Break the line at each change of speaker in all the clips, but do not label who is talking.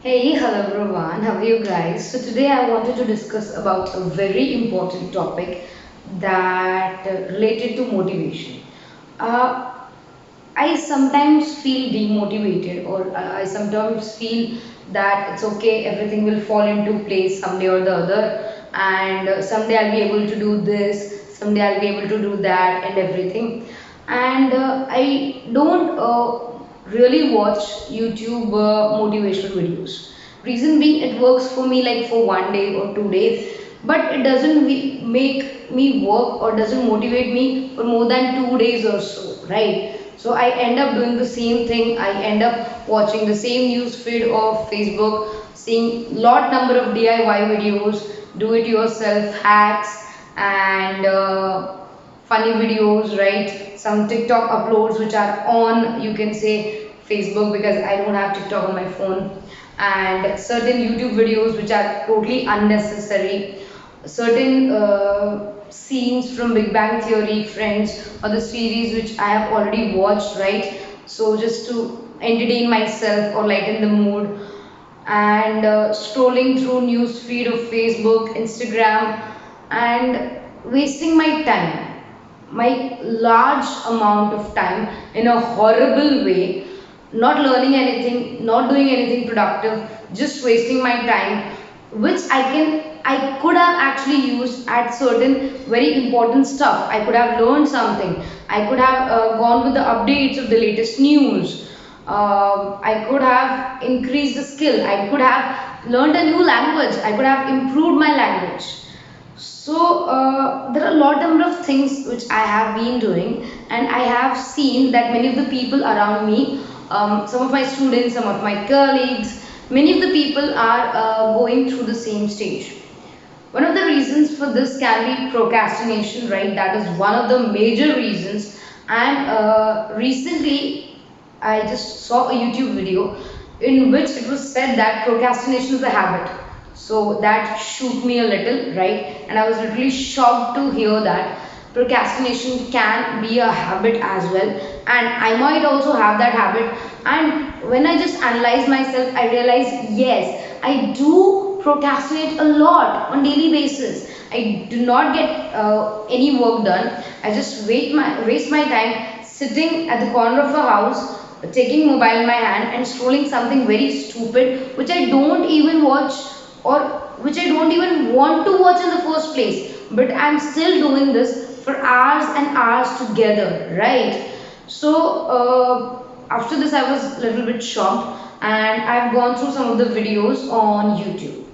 Hey, hello everyone. How are you guys? So today I wanted to discuss about a very important topic that related to motivation. Uh, I sometimes feel demotivated, or I sometimes feel that it's okay, everything will fall into place someday or the other, and someday I'll be able to do this, someday I'll be able to do that, and everything. And I don't really watch YouTube motivational videos. Reason being, it works for me like for 1 day or 2 days, but it doesn't make me work or doesn't motivate me for more than 2 days or so, right? So I end up doing the same thing. I end up watching the same news feed of Facebook, seeing lot number of DIY videos, do it yourself hacks, and funny videos, right? Some TikTok uploads which are on, you can say, Facebook, because I don't have TikTok on my phone, and certain YouTube videos which are totally unnecessary, certain scenes from Big Bang Theory, Friends, or the series which I have already watched, right? So just to entertain myself or lighten the mood, and scrolling through news feed of Facebook, Instagram, and wasting my time, my large amount of time in a horrible way, not learning anything, not doing anything productive, just wasting my time, which I could have actually used at certain very important stuff. I could have learned something. I could have gone with the updates of the latest news. I could have increased the skill. I could have learned a new language. I could have improved my language. So there are a lot number of things which I have been doing, and I have seen that many of the people around me, some of my students, some of my colleagues, many of the people are going through the same stage. One of the reasons for this can be procrastination, right? That is one of the major reasons. And recently, I just saw a YouTube video in which it was said that procrastination is a habit. So that shook me a little, right? And I was literally shocked to hear that procrastination can be a habit as well. And I might also have that habit. And when I just analyze myself, I realize yes, I do procrastinate a lot on daily basis. I do not get any work done. I just waste my time sitting at the corner of a house, taking mobile in my hand and scrolling something very stupid which I don't even watch, or which I don't even want to watch in the first place, but I'm still doing this for hours and hours together, right? So after this I was a little bit shocked, and I've gone through some of the videos on YouTube.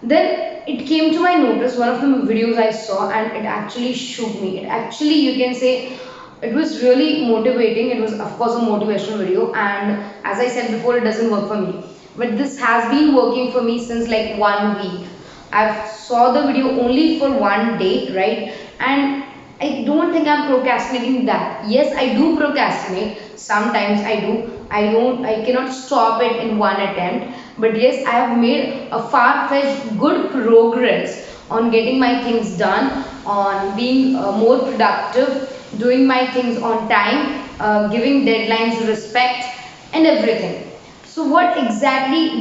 Then it came to my notice one of the videos I saw, and it actually shook me. It actually, you can say, it was really motivating. It was, of course, a motivational video, and as I said before, it doesn't work for me. But this has been working for me since like 1 week. I've saw the video only for 1 day, right? And I don't think I'm procrastinating that. Yes, I do procrastinate. Sometimes I do. I cannot stop it in one attempt. But yes, I have made a far-fetched good progress on getting my things done, on being more productive, doing my things on time, giving deadlines respect, and everything. So what exactly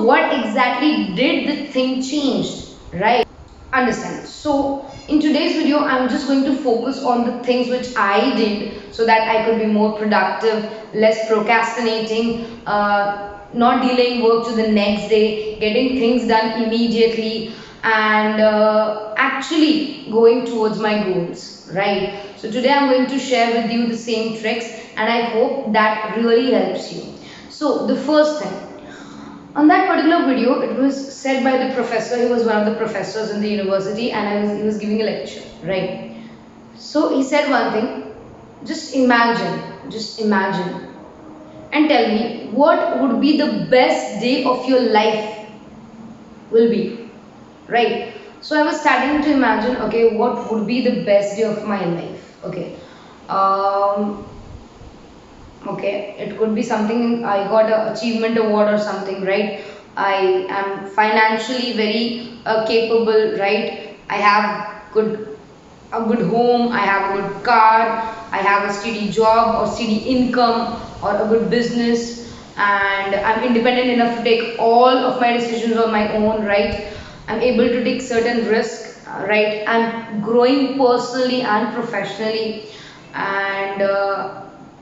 what exactly did the thing change, right? Understand. So in today's video, I'm just going to focus on the things which I did so that I could be more productive, less procrastinating, not delaying work to the next day, getting things done immediately, and actually going towards my goals, right? So today I'm going to share with you the same tricks, and I hope that really helps you. So the first thing, on that particular video, it was said by the professor. He was one of the professors in the university, and he was giving a lecture, right? So he said one thing: just imagine, and tell me what would be the best day of your life will be, right? So I was starting to imagine, okay, what would be the best day of my life? Okay, um, okay, it could be something I got a achievement award or something, right? I am financially very capable, right? I have a good home, I have a good car, I have a steady job or steady income or a good business. and I'm independent enough to take all of my decisions on my own, right? I'm able to take certain risks, right? I'm growing personally and professionally, and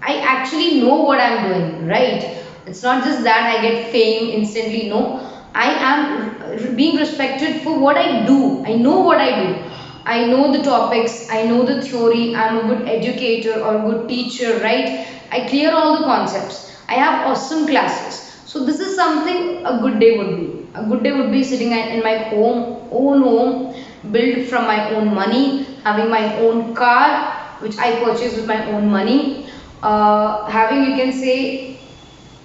I actually know what I'm doing, right? It's not just that I get fame instantly, no. I am being respected for what I do. I know what I do. I know the topics, I know the theory, I'm a good educator or good teacher, right? I clear all the concepts. I have awesome classes. So this is something a good day would be. A good day would be sitting in my own home, built from my own money, having my own car, which I purchased with my own money, having, you can say,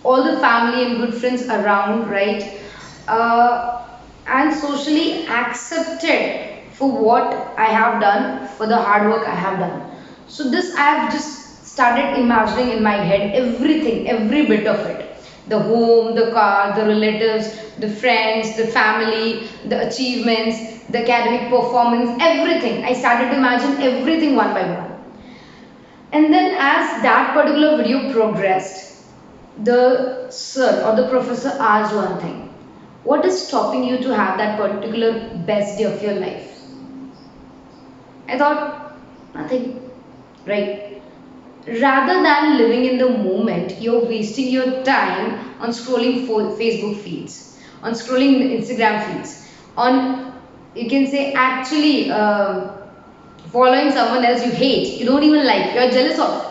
all the family and good friends around, right? Uh, and socially accepted for what I have done, for the hard work I have done. So this I have just started imagining in my head everything, every bit of it. The home, the car, the relatives, the friends, the family, the achievements, the academic performance, everything. I started to imagine everything one by one. And then as that particular video progressed, the sir or the professor asked one thing: what is stopping you to have that particular best day of your life? I thought, nothing, right? Rather than living in the moment, you're wasting your time on scrolling Facebook feeds, on scrolling Instagram feeds, on, you can say, actually following someone else you hate, you don't even like, you're jealous of,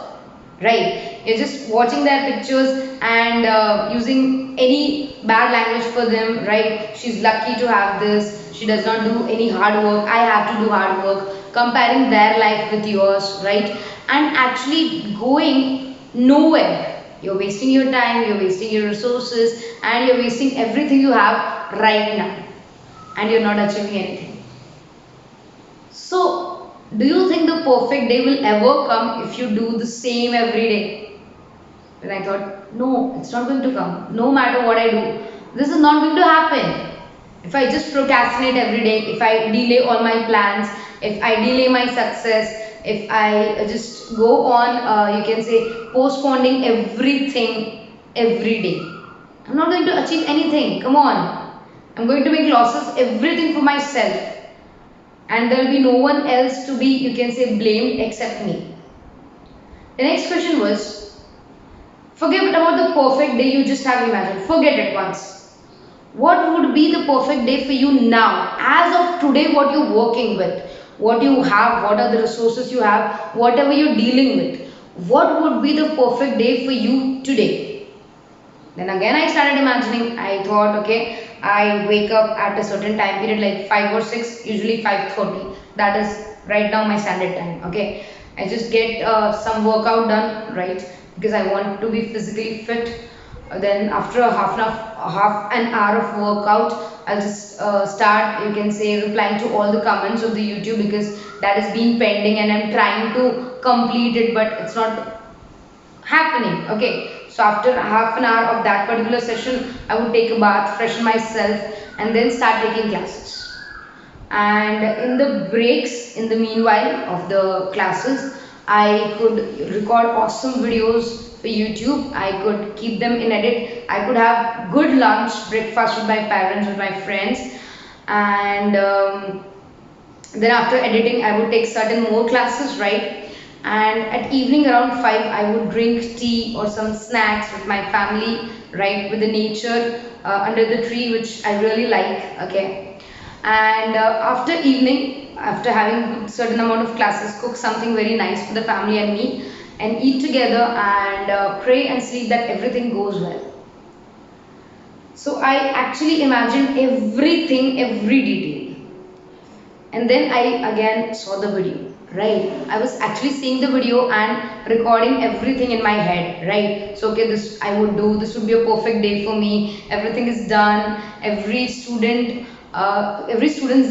right? You're just watching their pictures and using any bad language for them, right? She's lucky to have this, she does not do any hard work, I have to do hard work, comparing their life with yours, right? And actually going nowhere. You're wasting your time, you're wasting your resources, and you're wasting everything you have right now, and you're not achieving anything. So, do you think the perfect day will ever come if you do the same every day? And I thought, no, it's not going to come. No matter what I do, this is not going to happen. If I just procrastinate every day, if I delay all my plans, if I delay my success, if I just go on, you can say, postponing everything every day, I'm not going to achieve anything. Come on. I'm going to make losses, everything for myself, and there will be no one else to be, you can say, blamed except me. The next question was, forget about the perfect day you just have imagined. Forget it once. What would be the perfect day for you now? As of today, what you're working with, what you have, what are the resources you have, whatever you're dealing with. What would be the perfect day for you today? Then again I started imagining. I thought, okay, I wake up at a certain time period like 5 or 6, usually 5:30. That is right now my standard time. Okay, I just get some workout done, right? Because I want to be physically fit. Then after a half an hour of workout, I'll just start, you can say, replying to all the comments of the YouTube, because that is being pending and I'm trying to complete it, but it's not happening. Okay, so after half an hour of that particular session, I would take a bath, freshen myself, and then start taking classes. And in the breaks, in the meanwhile of the classes, I could record awesome videos for YouTube. I could keep them in edit. I could have good lunch, breakfast with my parents, with my friends, and then after editing I would take certain more classes, right? And at evening around 5 I would drink tea or some snacks with my family, right, with the nature, under the tree, which I really like. Okay, and after evening, after having certain amount of classes, cook something very nice for the family and me, and eat together, and pray and sleep that everything goes well. So I actually imagined everything, every detail. And then I again saw the video, right? I was actually seeing the video and recording everything in my head, right? So okay, this I would do, this would be a perfect day for me, everything is done, every student's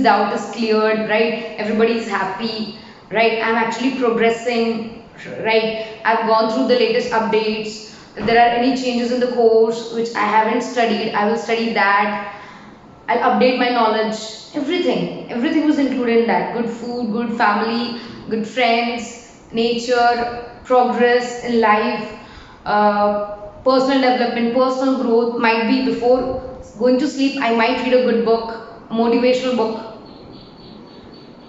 doubt is cleared, right? Everybody is happy, right? I'm actually progressing, right? I've gone through the latest updates. If there are any changes in the course which I haven't studied, I will study that. I'll update my knowledge. Everything was included in that. Good food, good family, good friends, nature, progress in life, personal development, personal growth. Might be before going to sleep, I might read a good book, a motivational book.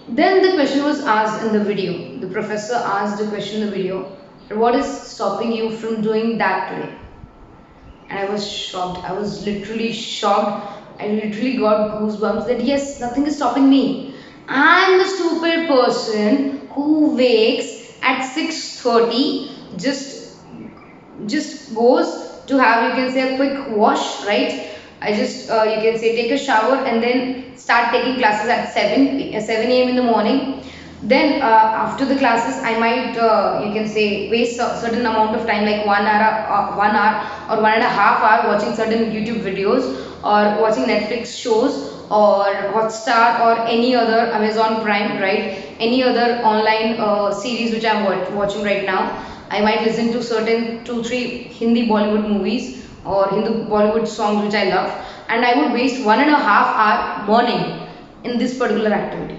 Then the question was asked in the video. The professor asked the question in the video, what is stopping you from doing that today? And I was shocked. I was literally shocked. I literally got goosebumps that yes, nothing is stopping me. I'm the stupid person who wakes at 6:30, just goes to have, you can say, a quick wash, right? I just you can say take a shower and then start taking classes at 7 a.m. in the morning. Then after the classes, I might you can say waste a certain amount of time, like 1 hour or 1.5 hour watching certain YouTube videos or watching Netflix shows or Hotstar or any other Amazon Prime, right? Any other online series which I'm watching right now. I might listen to certain 2 3 Hindi Bollywood movies or Hindu Bollywood songs which I love, and I would waste 1.5 hour morning in this particular activity.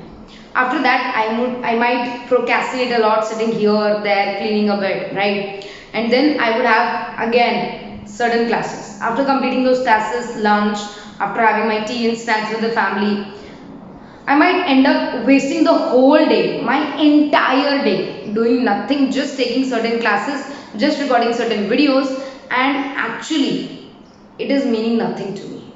After that, I might procrastinate a lot, sitting here, there, cleaning a bed, right? And then I would have again certain classes. After completing those classes, lunch, after having my tea and snacks with the family, I might end up wasting the whole day, my entire day, doing nothing, just taking certain classes, just recording certain videos, and actually, it is meaning nothing to me.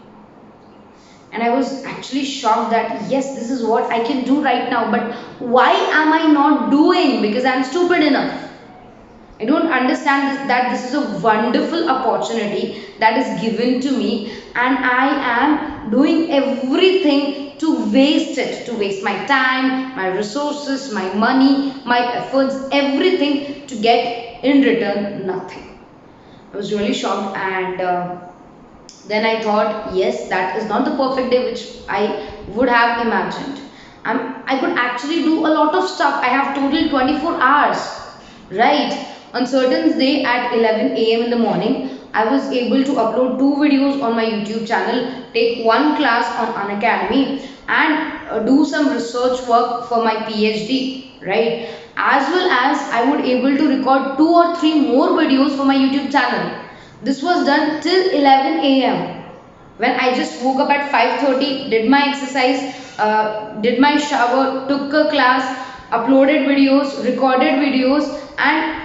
And I was actually shocked that yes, this is what I can do right now, but why am I not doing? Because I'm stupid enough. I don't understand that this is a wonderful opportunity that is given to me, and I am doing everything to waste it, to waste my time, my resources, my money, my efforts, everything to get in return nothing. I was really shocked, and then I thought, yes, that is not the perfect day which I would have imagined. I could actually do a lot of stuff. I have total 24 hours, right? On certain day at 11 a.m. in the morning, I was able to upload 2 videos on my YouTube channel, take 1 class on Unacademy, and do some research work for my PhD, right? As well as I would able to record 2 or 3 more videos for my YouTube channel. This was done till 11 a.m. when I just woke up at 5:30, did my exercise, did my shower, took a class, uploaded videos, recorded videos, and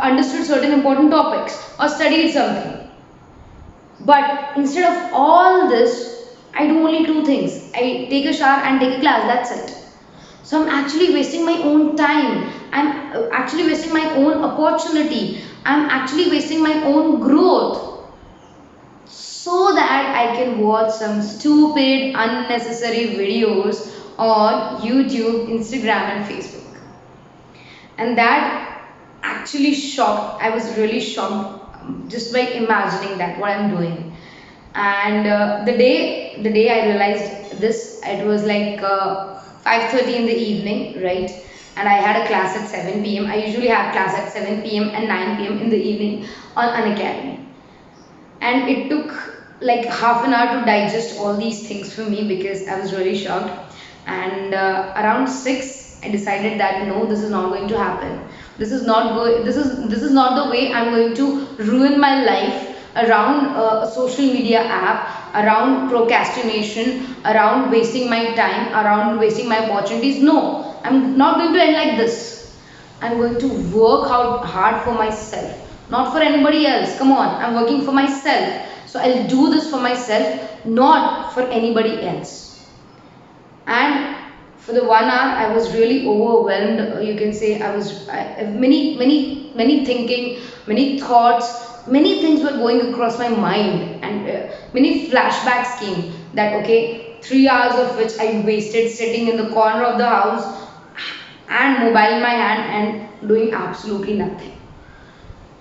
understood certain important topics or studied something. But instead of all this, I do only 2 things. I take a shower and take a class, that's it. So I'm actually wasting my own time. I'm actually wasting my own opportunity. I'm actually wasting my own growth so that I can watch some stupid, unnecessary videos on YouTube, Instagram, and Facebook. And that actually shocked. I was really shocked just by imagining that what I'm doing. And the day I realized this, it was like 5:30 in the evening, right? And I had a class at 7 p.m. I usually have class at 7 p.m. and 9 p.m. in the evening on Unacademy. And it took like half an hour to digest all these things for me because I was really shocked. And around 6, I decided that no, this is not going to happen. This is not the way I'm going to ruin my life around a social media app, around procrastination, around wasting my time, around wasting my opportunities. No, I'm not going to end like this. I'm going to work out hard for myself, not for anybody else. Come on, I'm working for myself. So I'll do this for myself, not for anybody else. And for the 1 hour, I was really overwhelmed. You can say many thinking, many thoughts, many things were going across my mind, and many flashbacks came that okay, 3 hours of which I wasted sitting in the corner of the house and mobile in my hand and doing absolutely nothing.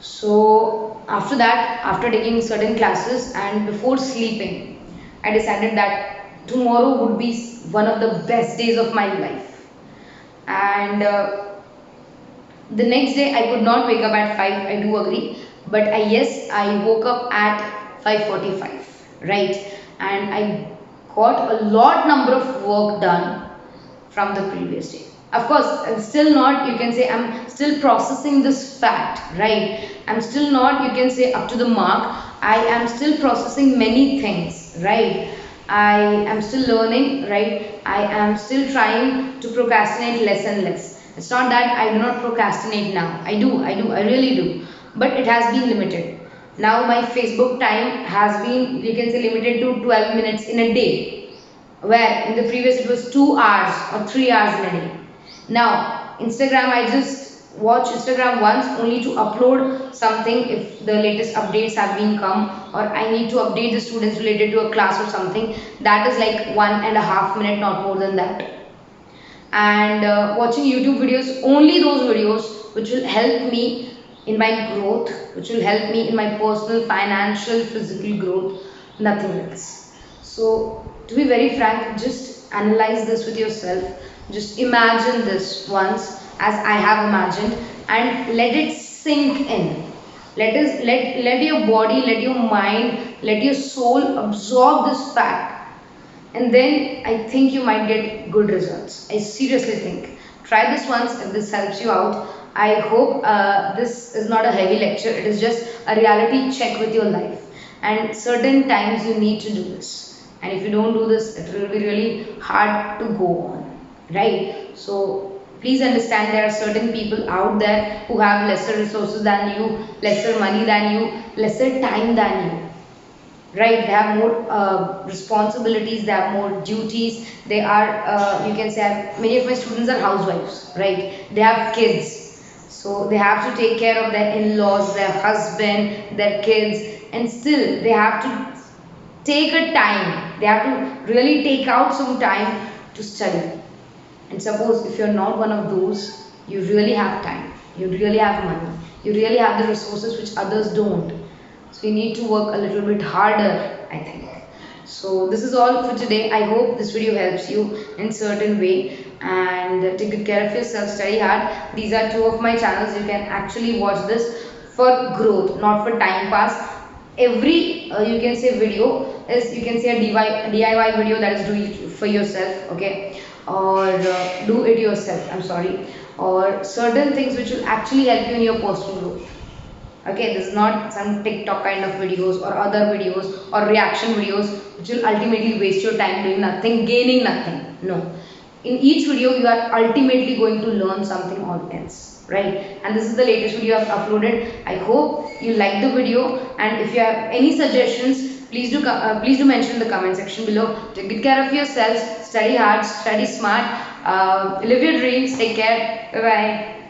So after that, after taking certain classes and before sleeping, I decided that tomorrow would be one of the best days of my life. And the next day I could not wake up at 5, I do agree, but I woke up at 5:45, right? And I got a lot number of work done from the previous day. Of course, I'm still not, you can say, I'm still processing this fact, right? I'm still not, you can say, up to the mark. I am still processing many things, right? I am still learning, right? I am still trying to procrastinate less and less. It's not that I do not procrastinate now. I really do, but it has been limited. Now my Facebook time has been, you can say, limited to 12 minutes in a day, where in the previous it was 2 hours or 3 hours in a day. Now Instagram, I just watch Instagram once only to upload something if the latest updates have been come, or I need to update the students related to a class or something. That is like 1.5 minutes, not more than that. And watching YouTube videos, only those videos which will help me in my growth, which will help me in my personal, financial, physical growth, nothing else. So to be very frank, just analyze this with yourself. Just imagine this once as I have imagined, and let it sink in. Let your body, let your mind, let your soul absorb this fact, and then I think you might get good results. I seriously think. Try this once if this helps you out. I hope this is not a heavy lecture, it is just a reality check with your life. And certain times you need to do this. And if you don't do this, it will be really hard to go on, right? So please understand, there are certain people out there who have lesser resources than you, lesser money than you, lesser time than you, right? They have more responsibilities, they have more duties. They are, you can say, many of my students are housewives, right? They have kids, so they have to take care of their in-laws, their husband, their kids, and still they have to take a time, they have to really take out some time to study. And suppose if you're not one of those, you really have time, you really have money, you really have the resources which others don't. So you need to work a little bit harder, I think. So this is all for today. I hope this video helps you in certain way, and take good care of yourself, study hard. These are two of my channels. You can actually watch this for growth, not for time pass. Every you can say video is, you can say, a DIY video, that is do it for yourself, okay, or do it yourself, I'm sorry, or certain things which will actually help you in your personal growth. Okay, this is not some TikTok kind of videos or other videos or reaction videos which will ultimately waste your time doing nothing, gaining nothing. No. In each video, you are ultimately going to learn something or else, right? And this is the latest video I've uploaded. I hope you like the video, and if you have any suggestions, please do mention in the comment section below. Take good care of yourselves, study hard, study smart, live your dreams. Take care. Bye bye.